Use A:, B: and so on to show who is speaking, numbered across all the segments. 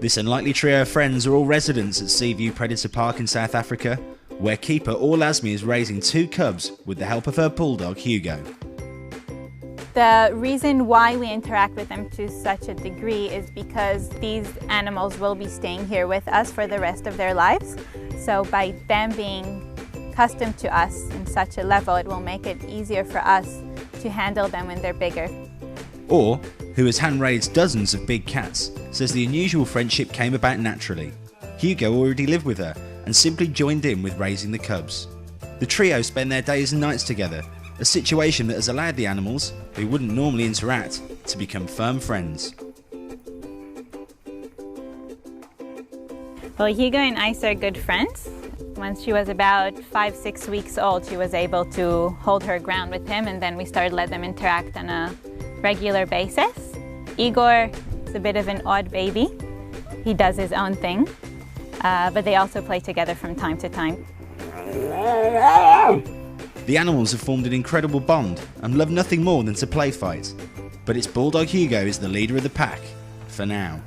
A: This unlikely trio of friends are all residents at Seaview Predator Park in South Africa, where keeper Orlasmi is raising 2 cubs with the help of her bulldog Hugo.
B: The reason why we interact with them to such a degree is because these animals will be staying here with us for the rest of their lives. So by them being accustomed to us in such a level, it will make it easier for us to handle them when they're bigger.
A: Or, who has hand-raised dozens of big cats, says the unusual friendship came about naturally. Hugo already lived with her and simply joined in with raising the cubs. The trio spend their days and nights together, a situation that has allowed the animals, who wouldn't normally interact, to become firm friends.
B: Well, Hugo and Ice are good friends. Once she was about 5-6 weeks old, she was able to hold her ground with him, and then we started letting them interact on a regular basis. Igor is a bit of an odd baby. He does his own thing, but they also play together from time to time.
A: The animals have formed an incredible bond and love nothing more than to play fight. But it's bulldog Hugo is the leader of the pack, for now.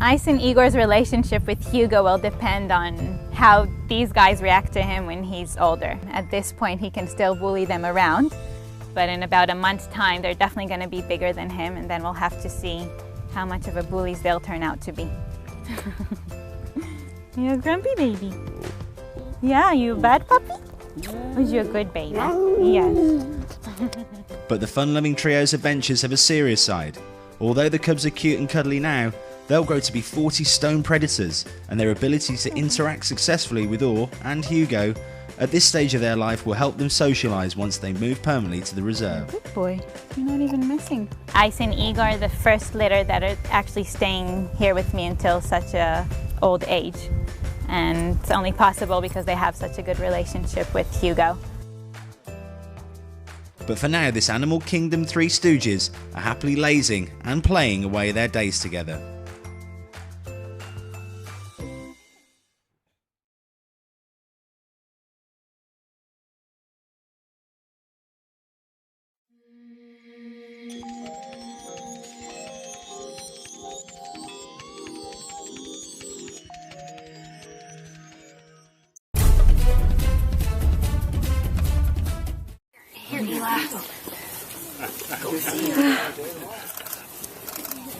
B: Ice and Igor's relationship with Hugo will depend on how these guys react to him when he's older. At this point, he can still bully them around, but in about a month's time, they're definitely going to be bigger than him, and then we'll have to see how much of a bullies they'll turn out to be. You're a grumpy baby. Yeah, you a bad puppy? Or you a good baby? Yes.
A: But the fun-loving trio's adventures have a serious side. Although the cubs are cute and cuddly now, they'll grow to be 40-stone predators, and their ability to interact successfully with Or and Hugo at this stage of their life will help them socialise once they move permanently to the reserve.
B: Good boy, you're not even missing. Ice and Igor are the first litter that are actually staying here with me until such a old age. And it's only possible because they have such a good relationship with Hugo.
A: But for now, this Animal Kingdom 3 Stooges are happily lazing and playing away their days together.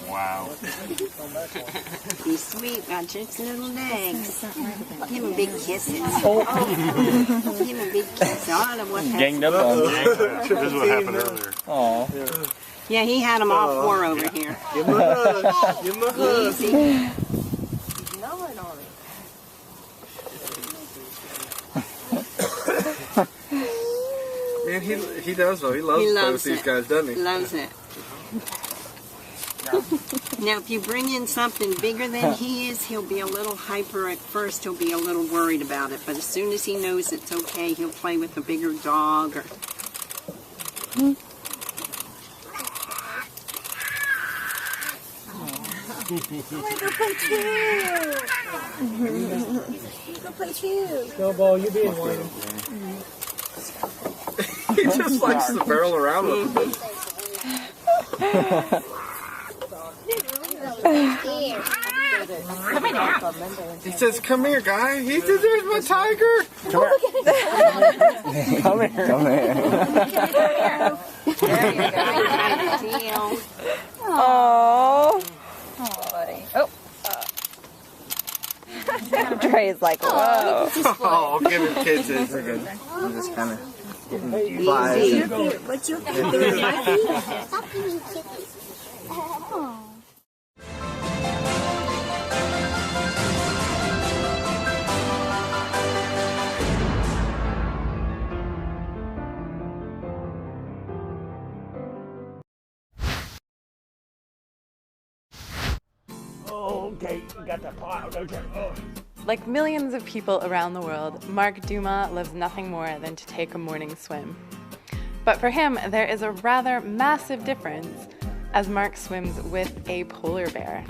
C: Wow.
D: He's sweet, got just little legs. Give him big kisses. Give him a big kiss. I don't know what happened.
C: Ganged up on me. This is what happened earlier.
D: Aw. Yeah, he had them all 4 over here.
E: Give him a hug. Give him a hug.
D: Easy. He's gnawing on it.
E: Man, he does though. He loves both these guys, doesn't he?
D: Loves it. Now, if you bring in something bigger than he is, he'll be a little hyper at first. He'll be a little worried about it. But as soon as he knows it's okay, he'll play with a bigger dog. Or... Go play too. Go play too.
F: Snowball, you being whiny.
E: He just likes to barrel around with them.
D: Come here.
E: He says, "Come here, guy." He says, "There's my tiger."
C: Come here. Come here. Come here.
D: There you go.
G: Oh. Oh, buddy. Oh. Dre's like, whoa.
E: Oh, give him kisses. We're good. I'm just kind of getting vibes.
D: What's your favorite?
H: Stop giving me kisses.
F: Okay, you got the pile, don't you? Oh.
G: Like millions of people around the world, Mark Duma loves nothing more than to take a morning swim. But for him, there is a rather massive difference as Mark swims with a polar bear.